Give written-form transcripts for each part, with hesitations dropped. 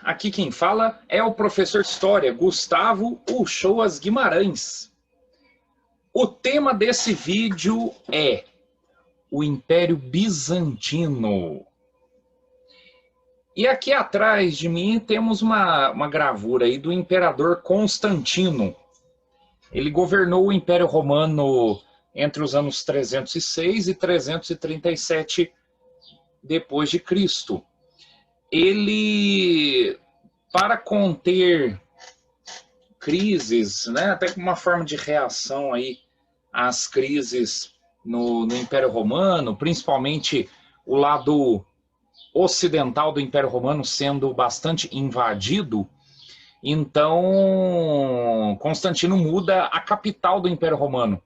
Aqui quem fala é o professor de História, Gustavo Uchoas Guimarães. O tema desse vídeo é o Império Bizantino. E aqui atrás de mim temos uma gravura aí do Imperador Constantino. Ele governou o Império Romano entre os anos 306 e 337 depois de Cristo. Ele, para conter crises, né, até como uma forma de reação aí às crises no Império Romano, principalmente o lado ocidental do Império Romano sendo bastante invadido, então Constantino muda a capital do Império Romano,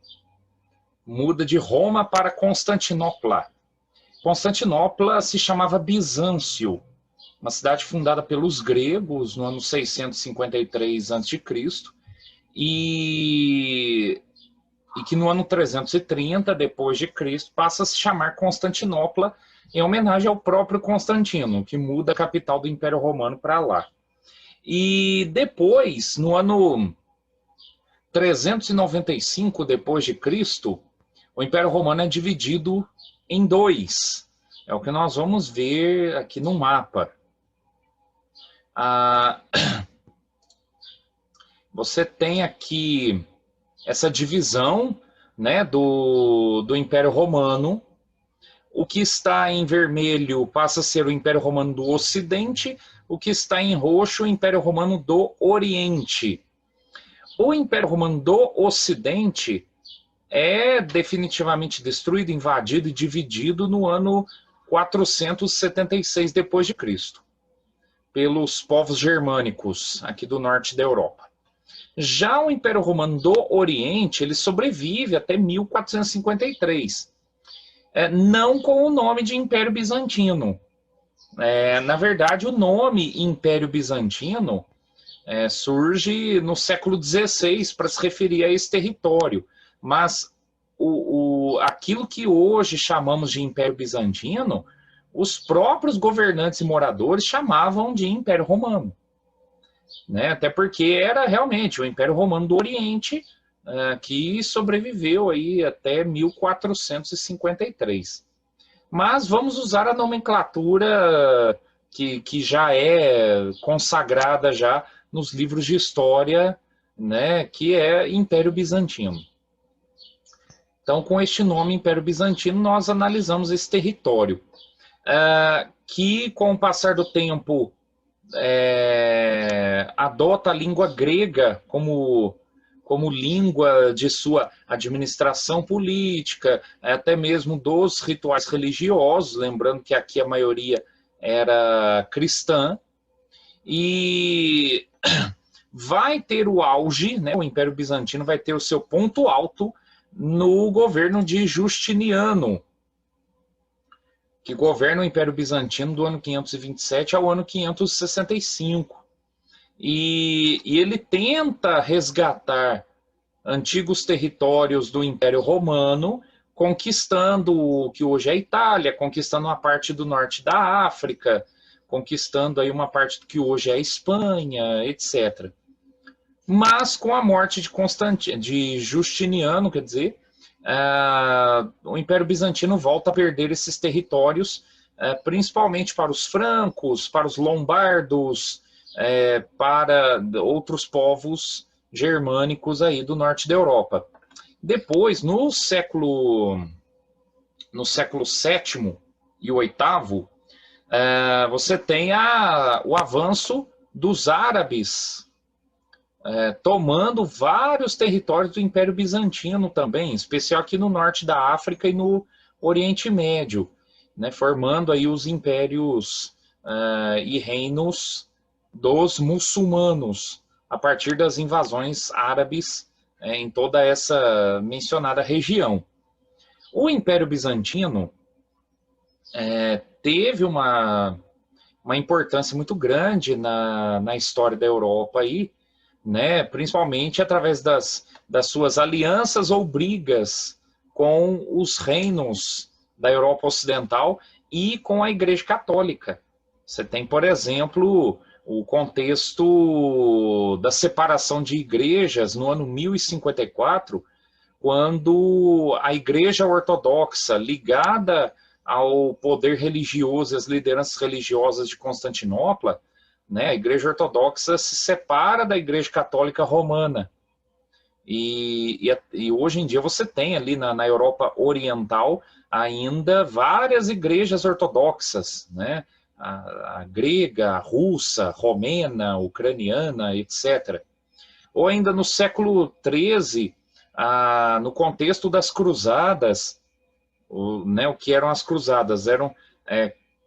muda de Roma para Constantinopla. Constantinopla se chamava Bizâncio, uma cidade fundada pelos gregos no ano 653 a.C. e que no ano 330 depois de Cristo passa a se chamar Constantinopla em homenagem ao próprio Constantino, que muda a capital do Império Romano para lá. E depois, no ano 395 depois de Cristo, o Império Romano é dividido em dois. É o que nós vamos ver aqui no mapa. Você tem aqui essa divisão, né, do Império Romano. O que está em vermelho passa a ser o Império Romano do Ocidente, o que está em roxo, o Império Romano do Oriente. O Império Romano do Ocidente é definitivamente destruído, invadido e dividido no ano 476 depois de Cristo, pelos povos germânicos aqui do norte da Europa. Já o Império Romano do Oriente, ele sobrevive até 1453, não com o nome de Império Bizantino. Na verdade, o nome Império Bizantino surge no século XVI para se referir a esse território, mas aquilo que hoje chamamos de Império Bizantino, os próprios governantes e moradores chamavam de Império Romano, né? Até porque era realmente o Império Romano do Oriente que sobreviveu aí até 1453. Mas vamos usar a nomenclatura que já é consagrada já nos livros de história, né, que é Império Bizantino. Então, com este nome Império Bizantino, nós analisamos esse território, que com o passar do tempo adota a língua grega como língua de sua administração política, até mesmo dos rituais religiosos, lembrando que aqui a maioria era cristã, e vai ter o auge, né, o Império Bizantino vai ter o seu ponto alto no governo de Justiniano, que governa o Império Bizantino do ano 527 ao ano 565. E ele tenta resgatar antigos territórios do Império Romano, conquistando o que hoje é a Itália, conquistando uma parte do norte da África, conquistando aí uma parte do que hoje é a Espanha, etc. Mas com a morte de Justiniano, quer dizer, o Império Bizantino volta a perder esses territórios, principalmente para os francos, para os lombardos, para outros povos germânicos aí do norte da Europa. Depois, no século VII e VIII, você tem o avanço dos árabes, tomando vários territórios do Império Bizantino também, em especial aqui no norte da África e no Oriente Médio, né, formando aí os impérios e reinos dos muçulmanos, a partir das invasões árabes em toda essa mencionada região. O Império Bizantino teve uma importância muito grande na história da Europa aí, né, principalmente através das suas alianças ou brigas com os reinos da Europa Ocidental e com a Igreja Católica. Você tem, por exemplo, o contexto da separação de igrejas no ano 1054, quando a Igreja Ortodoxa, ligada ao poder religioso e às lideranças religiosas de Constantinopla, né, a Igreja Ortodoxa se separa da Igreja Católica Romana. E hoje em dia você tem ali na Europa Oriental ainda várias igrejas ortodoxas, né? A grega, a russa, romena, ucraniana, etc. Ou ainda no século XIII, no contexto das cruzadas, o que eram as cruzadas? Eram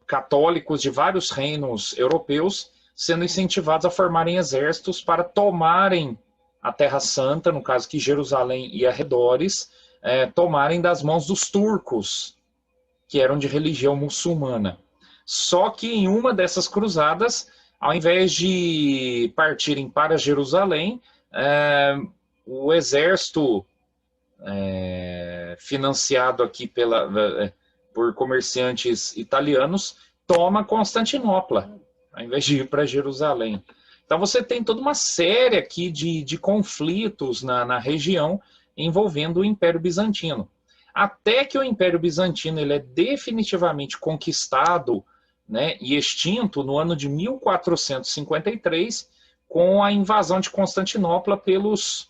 católicos de vários reinos europeus sendo incentivados a formarem exércitos para tomarem a Terra Santa, no caso que Jerusalém e arredores, tomarem das mãos dos turcos, que eram de religião muçulmana. Só que em uma dessas cruzadas, ao invés de partirem para Jerusalém, o exército financiado aqui por comerciantes italianos toma Constantinopla, ao invés de ir para Jerusalém. Então você tem toda uma série aqui de conflitos na região envolvendo o Império Bizantino. Até que o Império Bizantino ele é definitivamente conquistado, né, e extinto no ano de 1453, com a invasão de Constantinopla pelos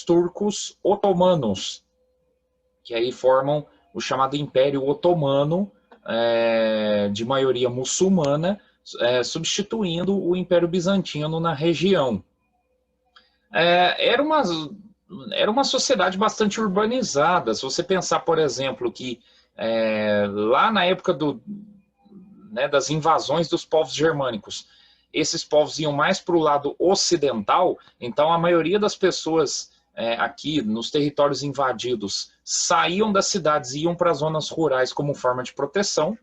turcos otomanos, que aí formam o chamado Império Otomano, de maioria muçulmana, substituindo o Império Bizantino na região. Era uma sociedade bastante urbanizada. Se você pensar, por exemplo, que lá na época das invasões dos povos germânicos, esses povos iam mais para o lado ocidental, então a maioria das pessoas aqui nos territórios invadidos saíam das cidades e iam para as zonas rurais como forma de proteção.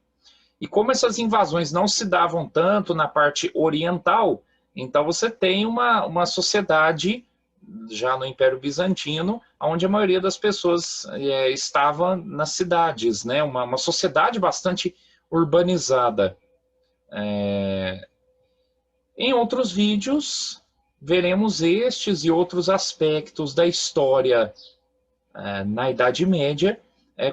E como essas invasões não se davam tanto na parte oriental, então você tem uma sociedade, já no Império Bizantino, onde a maioria das pessoas estava nas cidades, né? Uma sociedade bastante urbanizada. Em outros vídeos, veremos estes e outros aspectos da história na Idade Média,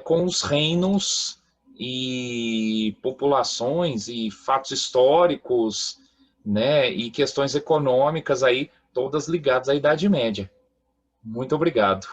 com os reinos e populações e fatos históricos, né, e questões econômicas aí, todas ligadas à Idade Média. Muito obrigado.